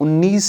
19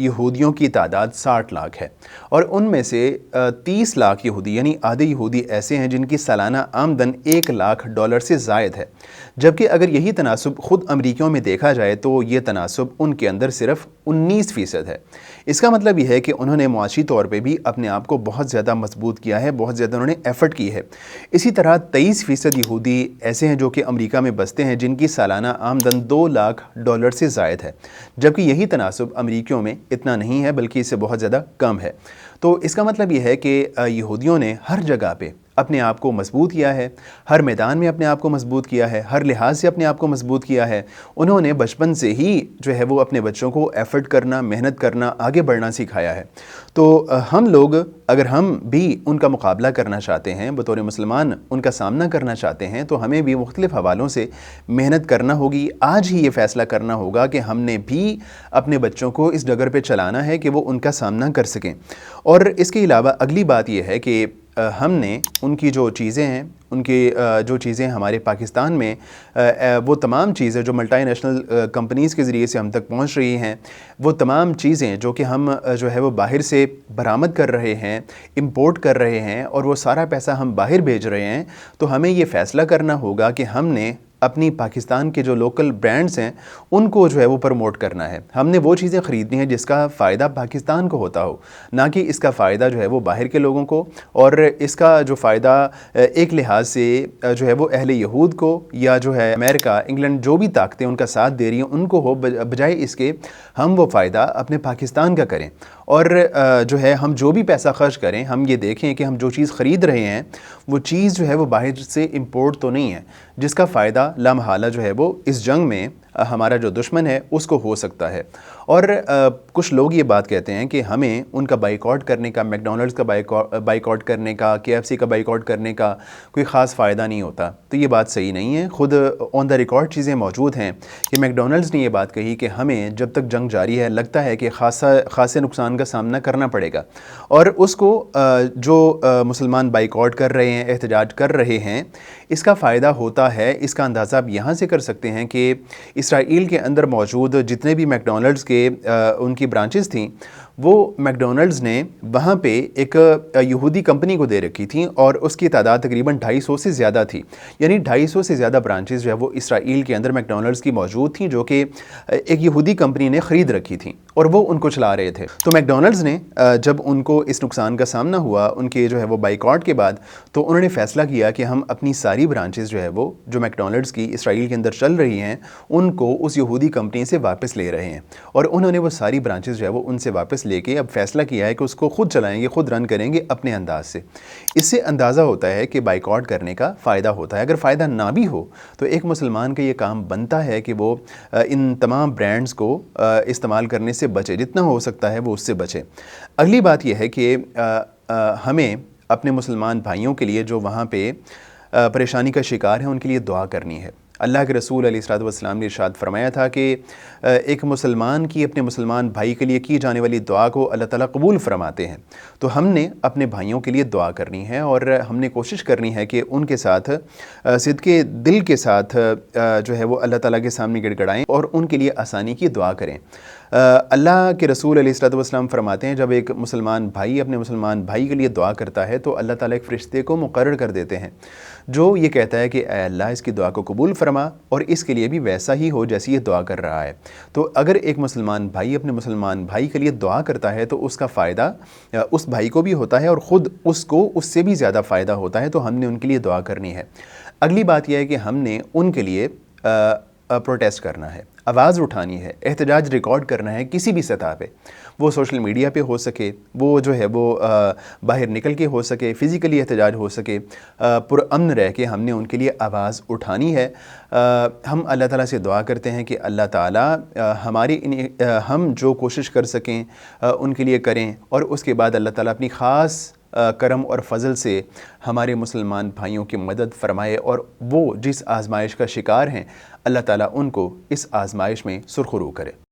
یہودیوں کی تعداد 60 لاکھ ہے، اور ان میں سے 30 لاکھ یہودی یعنی آدھے یہودی ایسے ہیں جن کی سالانہ آمدن $1,00,000 سے زائد ہے، جبکہ اگر یہی تناسب خود امریکیوں میں دیکھا جائے تو یہ تناسب ان کے اندر صرف 19% ہے۔ اس کا مطلب یہ ہے کہ انہوں نے معاشی طور پہ بھی اپنے آپ کو بہت زیادہ مضبوط کیا ہے، بہت زیادہ انہوں نے ایفرٹ کی ہے۔ اسی طرح 23% یہودی ایسے ہیں جو کہ امریکہ میں بستے ہیں جن کی سالانہ آمدن $2,00,000 سے زائد ہے، جبکہ یہی تناسب امریکیوں میں اتنا نہیں ہے بلکہ اس سے بہت زیادہ کم ہے۔ تو اس کا مطلب یہ ہے کہ یہودیوں نے ہر جگہ پہ اپنے آپ کو مضبوط کیا ہے، ہر میدان میں اپنے آپ کو مضبوط کیا ہے، ہر لحاظ سے اپنے آپ کو مضبوط کیا ہے۔ انہوں نے بچپن سے ہی جو ہے وہ اپنے بچوں کو ایفرٹ کرنا، محنت کرنا، آگے بڑھنا سکھایا ہے۔ تو ہم لوگ اگر ہم بھی ان کا مقابلہ کرنا چاہتے ہیں، بطور مسلمان ان کا سامنا کرنا چاہتے ہیں، تو ہمیں بھی مختلف حوالوں سے محنت کرنا ہوگی۔ آج ہی یہ فیصلہ کرنا ہوگا کہ ہم نے بھی اپنے بچوں کو اس ڈگر پہ چلانا ہے کہ وہ ان کا سامنا کر سکیں۔ اور اس کے علاوہ اگلی بات یہ ہے کہ ہم نے ان کی جو چیزیں ہیں، ان کی جو چیزیں ہمارے پاکستان میں وہ تمام چیزیں جو ملٹی نیشنل کمپنیز کے ذریعے سے ہم تک پہنچ رہی ہیں، وہ تمام چیزیں جو کہ ہم جو ہے وہ باہر سے برآمد کر رہے ہیں، امپورٹ کر رہے ہیں، اور وہ سارا پیسہ ہم باہر بھیج رہے ہیں، تو ہمیں یہ فیصلہ کرنا ہوگا کہ ہم نے اپنی پاکستان کے جو لوکل برانڈز ہیں ان کو جو ہے وہ پروموٹ کرنا ہے۔ ہم نے وہ چیزیں خریدنی ہیں جس کا فائدہ پاکستان کو ہوتا ہو، نہ کہ اس کا فائدہ جو ہے وہ باہر کے لوگوں کو، اور اس کا جو فائدہ ایک لحاظ سے جو ہے وہ اہل یہود کو، یا جو ہے امریکہ، انگلینڈ، جو بھی طاقتیں ان کا ساتھ دے رہی ہیں ان کو ہو، بجائے اس کے ہم وہ فائدہ اپنے پاکستان کا کریں۔ اور جو ہے ہم جو بھی پیسہ خرچ کریں، ہم یہ دیکھیں کہ ہم جو چیز خرید رہے ہیں وہ چیز جو ہے وہ باہر سے امپورٹ تو نہیں ہے، جس کا فائدہ لامحالہ جو ہے وہ اس جنگ میں ہمارا جو دشمن ہے اس کو ہو سکتا ہے۔ اور کچھ لوگ یہ بات کہتے ہیں کہ ہمیں ان کا بائیکاٹ کرنے کا، میک ڈونلڈز کا بائیکاٹ کرنے کا، KFC کا بائیکاٹ کرنے کا کوئی خاص فائدہ نہیں ہوتا، تو یہ بات صحیح نہیں ہے۔ خود آن دا ریکارڈ چیزیں موجود ہیں کہ میک ڈونلڈز نے یہ بات کہی کہ ہمیں جب تک جنگ جاری ہے لگتا ہے کہ خاصے نقصان کا سامنا کرنا پڑے گا، اور اس کو جو مسلمان بائیکاٹ کر رہے ہیں، احتجاج کر رہے ہیں، اس کا فائدہ ہوتا ہے۔ اس کا اندازہ آپ یہاں سے کر سکتے ہیں کہ اسرائیل کے اندر موجود جتنے بھی میک ڈونلڈز کے ان کی برانچز تھیں، وہ میک ڈونلڈز نے وہاں پہ ایک یہودی کمپنی کو دے رکھی تھیں، اور اس کی تعداد تقریباً 250 سے زیادہ تھی، یعنی 250 سے زیادہ برانچز جو ہے وہ اسرائیل کے اندر میک ڈونلڈز کی موجود تھیں، جو کہ ایک یہودی کمپنی نے خرید رکھی تھیں اور وہ ان کو چلا رہے تھے۔ تو میک ڈونلڈز نے جب ان کو اس نقصان کا سامنا ہوا ان کے جو ہے وہ بائیکاٹ کے بعد، تو انہوں نے فیصلہ کیا کہ ہم اپنی ساری برانچز جو ہے وہ جو میک ڈونلڈز کی اسرائیل کے اندر چل رہی ہیں ان کو اس یہودی کمپنی سے واپس لے رہے ہیں، اور انہوں نے وہ ساری برانچز جو ہے وہ ان سے واپس لے کے اب فیصلہ کیا ہے کہ اس کو خود چلائیں گے، خود رن کریں گے اپنے انداز سے۔ اس سے اندازہ ہوتا ہے کہ بائیکاٹ کرنے کا فائدہ ہوتا ہے۔ اگر فائدہ نہ بھی ہو تو ایک مسلمان کا یہ کام بنتا ہے کہ وہ ان تمام برانڈز کو استعمال کرنے سے بچے، جتنا ہو سکتا ہے وہ اس سے بچے۔ اگلی بات یہ ہے کہ ہمیں اپنے مسلمان بھائیوں کے لیے جو وہاں پہ پریشانی کا شکار ہیں ان کے لیے دعا کرنی ہے۔ اللہ کے رسول علیہ الصلوۃ والسلام نے ارشاد فرمایا تھا کہ ایک مسلمان کی اپنے مسلمان بھائی کے لیے کی جانے والی دعا کو اللہ تعالیٰ قبول فرماتے ہیں۔ تو ہم نے اپنے بھائیوں کے لیے دعا کرنی ہے، اور ہم نے کوشش کرنی ہے کہ ان کے ساتھ صدقے دل کے ساتھ جو ہے وہ اللہ تعالیٰ کے سامنے گڑ گڑائیں اور ان کے لیے آسانی کی دعا کریں۔ اللہ کے رسول علیہ الصلوۃ والسلام فرماتے ہیں جب ایک مسلمان بھائی اپنے مسلمان بھائی کے لیے دعا کرتا ہے تو اللہ تعالیٰ ایک فرشتے کو مقرر کر دیتے ہیں جو یہ کہتا ہے کہ اے اللہ اس کی دعا کو قبول فرما اور اس کے لیے بھی ویسا ہی ہو جیسی یہ دعا کر رہا ہے۔ تو اگر ایک مسلمان بھائی اپنے مسلمان بھائی کے لیے دعا کرتا ہے تو اس کا فائدہ اس بھائی کو بھی ہوتا ہے اور خود اس کو اس سے بھی زیادہ فائدہ ہوتا ہے، تو ہم نے ان کے لیے دعا کرنی ہے۔ اگلی بات یہ ہے کہ ہم نے ان کے لیے پروٹیسٹ کرنا ہے، آواز اٹھانی ہے، احتجاج ریکارڈ کرنا ہے کسی بھی سطح پہ، وہ سوشل میڈیا پہ ہو سکے، وہ جو ہے وہ باہر نکل کے ہو سکے، فزیکلی احتجاج ہو سکے، پرامن رہ کے ہم نے ان کے لیے آواز اٹھانی ہے۔ ہم اللہ تعالیٰ سے دعا کرتے ہیں کہ اللہ تعالیٰ ہم جو کوشش کر سکیں ان کے لیے کریں، اور اس کے بعد اللہ تعالیٰ اپنی خاص کرم اور فضل سے ہمارے مسلمان بھائیوں کی مدد فرمائے، اور وہ جس آزمائش کا شکار ہیں اللہ تعالیٰ ان کو اس آزمائش میں سرخرو کرے۔